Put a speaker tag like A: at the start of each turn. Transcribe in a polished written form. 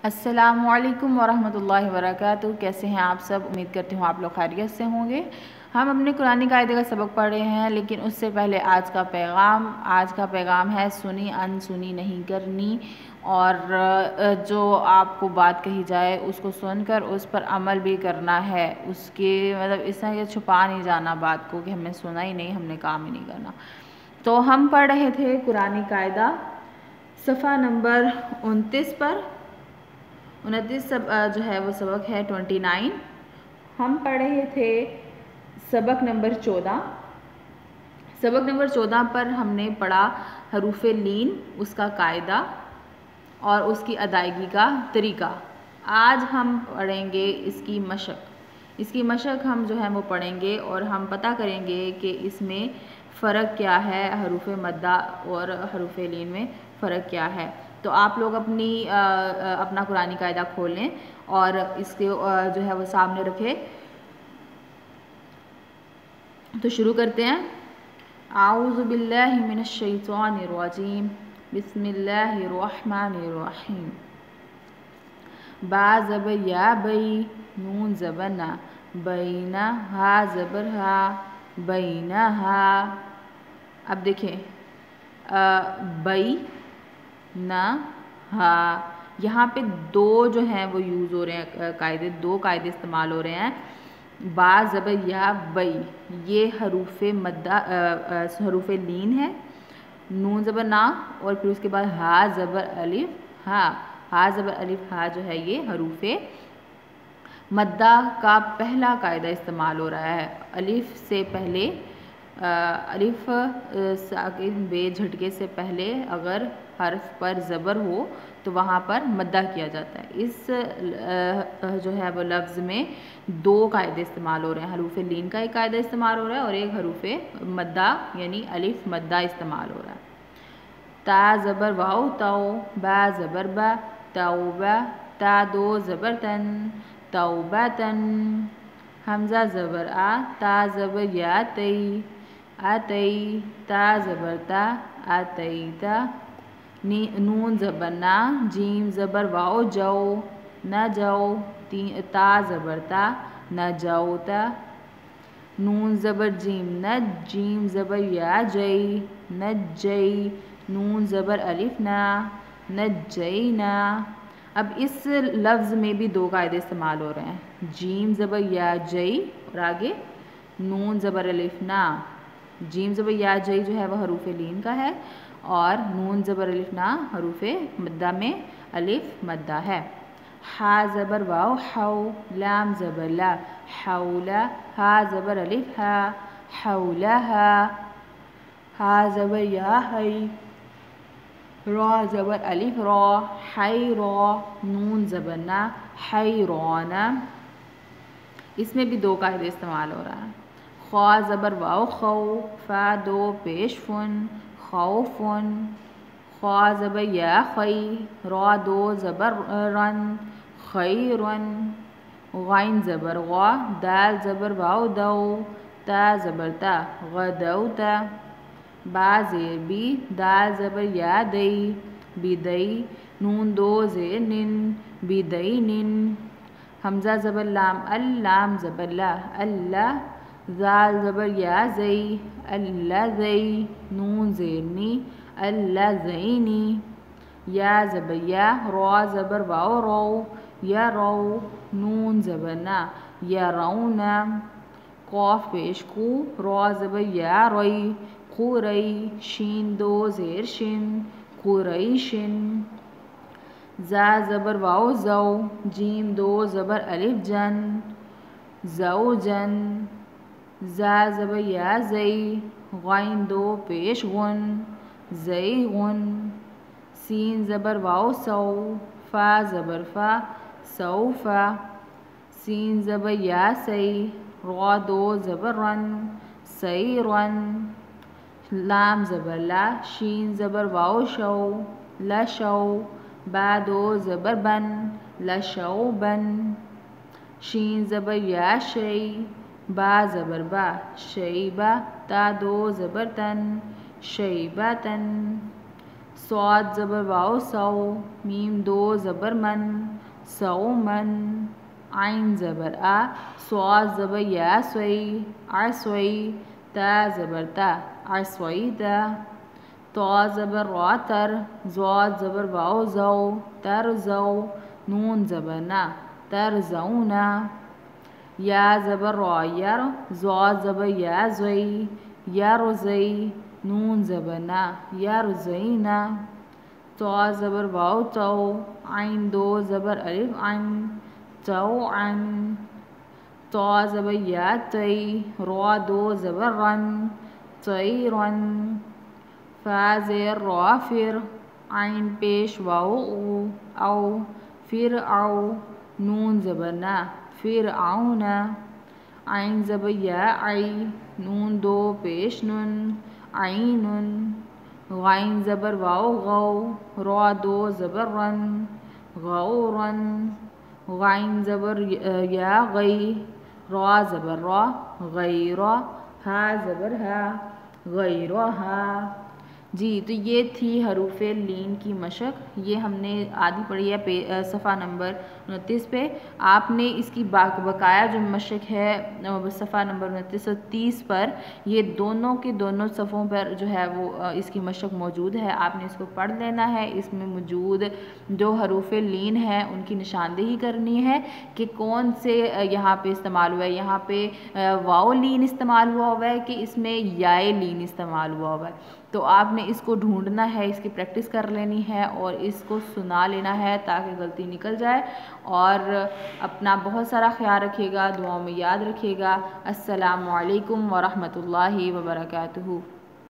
A: अस्सलामुअलैकुम वरहमतुल्लाहि वबरकातुहू। कैसे हैं आप सब? उम्मीद करती हूँ आप लोग खैरियत से होंगे। हम अपने कुरानी कायदे का सबक पढ़ रहे हैं, लेकिन उससे पहले आज का पैगाम है सुनी अनसुनी नहीं करनी। और जो आपको बात कही जाए उसको सुनकर उस पर अमल भी करना है। उसके मतलब इस तरह छुपा नहीं जाना बात को कि हमने सुना ही नहीं, हमने काम ही नहीं करना। तो हम पढ़ रहे थे कुरानी कायदा सफ़ा नंबर 29 पर। 29 जो है वो सबक है 29। हम पढ़ रहे थे सबक नंबर 14। सबक नंबर 14 पर हमने पढ़ा हरूफ लीन, उसका कायदा और उसकी अदायगी का तरीका। आज हम पढ़ेंगे इसकी मशक हम जो है वो पढ़ेंगे और हम पता करेंगे कि इसमें फ़र्क क्या है, हरूफ मद्दा और हरूफ लीन में फ़र्क क्या है। तो आप लोग अपना कुरानी कायदा खोल लें और इसके जो है वो सामने रखें। तो शुरू करते हैं। आऊज़ु बिल्लाहि मिनश शैतानिर रजीम, बिस्मिल्लाहिर रहमानिर रहीम। बा ज़बर या बई, नून ज़बर ना, बैना, हा ज़बर हा, बैना हा। अब देखें बई ना हा, यहाँ पे दो जो हैं वो यूज़ हो रहे हैं, दो कायदे इस्तेमाल हो रहे हैं। बा ज़बर या बई, ये हरूफ मद्दा हरूफ लीन है। नून ज़बर ना और फिर उसके बाद हा ज़बर अलिफ हा, हा ज़बर अलिफ हा जो है ये हरूफ मद्दा का पहला कायदा इस्तेमाल हो रहा है। अलिफ से पहले अलिफ साकिन बे झटके से पहले अगर हर्फ पर ज़बर हो तो वहाँ पर मद्दा किया जाता है। इस जो है वो लफ्ज़ में दो कायदे इस्तेमाल हो रहे हैं। हरूफ लीन का एक कायदा इस्तेमाल हो रहा है और एक हरूफ मद्दा यानी अलिफ मद्दा इस्तेमाल हो रहा है। ता ज़बर वाओ ताओ, बा ज़बर बा, तौबा, ता दो ज़बर तन, तौबतन। हमज़ा ज़बर आ, ता ज़बर या तई, आतई, ता ज़बर ता, आतईता। नून ज़बर ना, जीम ज़बर वाओ जाओ, न जाओ, ता ज़बर ता, न जाओ ता। नून ज़बर जीम न, जीम ज़बर या जई, न जई, नून ज़बर अलिफ ना, न जई ना। अब इस लफ्ज़ में भी दो कायदे इस्तेमाल हो रहे हैं। जीम ज़बर या जई और आगे नून ज़बर अलिफ ना। जीम ज़बर या जई जो है वह हरूफ लीन का है और नून ज़बर अलिफ ना हरूफ मद्दा में अलिफ मद्दा है। हा ज़बर वाओ हाउ, लाम ज़बर ला, हाउला, हा ज़बर अलिफ हा, हाउला हा। हा ज़बर या हई, रॉ ज़बर अलिफ रॉ, हाई रॉ, नून ज़बर ना, हाई रॉना। इसमें भी दो कायदे इस्तेमाल हो रहा है। ख्वा ज़बर वाओ खौ, फा दो पेश फुन, खौफुन। ख्वा ज़बर या खई, रॉ दो ज़बर रन, खैरन। गैन ज़बर गौ, दाल ज़बर वाओ दौ, ता ज़बर ता, गदौता। बा ज़ेर बी, दाल ज़बर या दई, बिदई। नून दो ज़ेर निन, बिदई निन। हमज़ा ज़बर लाम अल, लाम ज़बर ला, अल्लाह। ज़ाल ज़बर या ज़ई, अल्ला ज़ई। नून ज़ेर नी, अल्ला ज़ईनी। या ज़बर या, रॉ ज़बर वाओ रौ, या रौ। नून ज़बर ना, या रौना। कौफ पेश कू, रॉ ज़बर या रोई, खुरई। शीन दो ज़ेर शिन, खुरईशिन। ज़ा ज़बर वाओ ज़ौ, जीम दो ज़बर अलिफ जन, ज़ौजन। ज़ा ज़बर या ज़ई, गैन दो पेश गुन, ज़ईगुन। सीन ज़बर वाओ सौ, फ़ा ज़बर फ़ा, सौफ़ा। सीन ज़बर या सई, रॉ दो ज़बर रन, सईरन। लाम ज़बर ला, शीन ज़बर वाओ शौ, लशौ। बा दो ज़बर बन, लशौबन। शीन ज़बर या शई, बा ज़बर बा, शईबा। ता दो ज़बर तन, शईबातन। स्वाद ज़बर वाओ सौ, मीम दो ज़बर मन, सौमन। आइन ज़बर आ, स्वाद ज़बर या सोई, आसोई। ता ज़बर ता, आसोई ता। तो ज़बर रा तर, ज़्वाद ज़बर वाओ ज़ौ, तर ज़ौ। नून ज़बर ना, तर ज़ौना। या ज़बर रा यर, ज़्वाद ज़बर या ज़ई, यर ज़ई। नून ज़बर ना, यर ज़ईना। तो ज़बर वाओ तो, आइन दो ज़बर अलिफ आइन, तो अन। तो ज़बर या तई, रा दो ज़बर रन, तई रन। फ़ा ज़ेर रा फिर, आइन पेश वाओ औ, फिर आओ। नून ज़बर ना, फिर आओ ना। आइन ज़बर या आई, नून दो पेश नुन, आइनुन। गाइन ज़बर वाओ गौ, रा दो ज़बर रन, गौरन। गाइन ज़बर या गई, रा ज़बर रा, गैरा। हा ज़बर हा, गैरहा। जी, तो ये थी हरूफ़े लीन की मशक। ये हमने आधी पढ़ी है सफ़ा नंबर 29 पे। आपने इसकी बकाया जो मशक है सफ़ा नंबर 29 और 30 पर, ये दोनों के दोनों सफ़ों पर जो है वो इसकी मशक मौजूद है। आपने इसको पढ़ लेना है। इसमें मौजूद जो हरूफ़े लीन हैं उनकी निशानदेही करनी है कि कौन से यहाँ पे इस्तेमाल हुआ है। यहाँ पे वाओ लीन इस्तेमाल हुआ है कि इसमें याए लीन इस्तेमाल हुआ है। तो आपने इसको ढूंढना है, इसकी प्रैक्टिस कर लेनी है और इसको सुना लेना है ताकि गलती निकल जाए। और अपना बहुत सारा ख्याल रखिएगा, दुआओं में याद रखिएगा। अस्सलामु अलैकुम व रहमतुल्लाहि व बरकातुहू।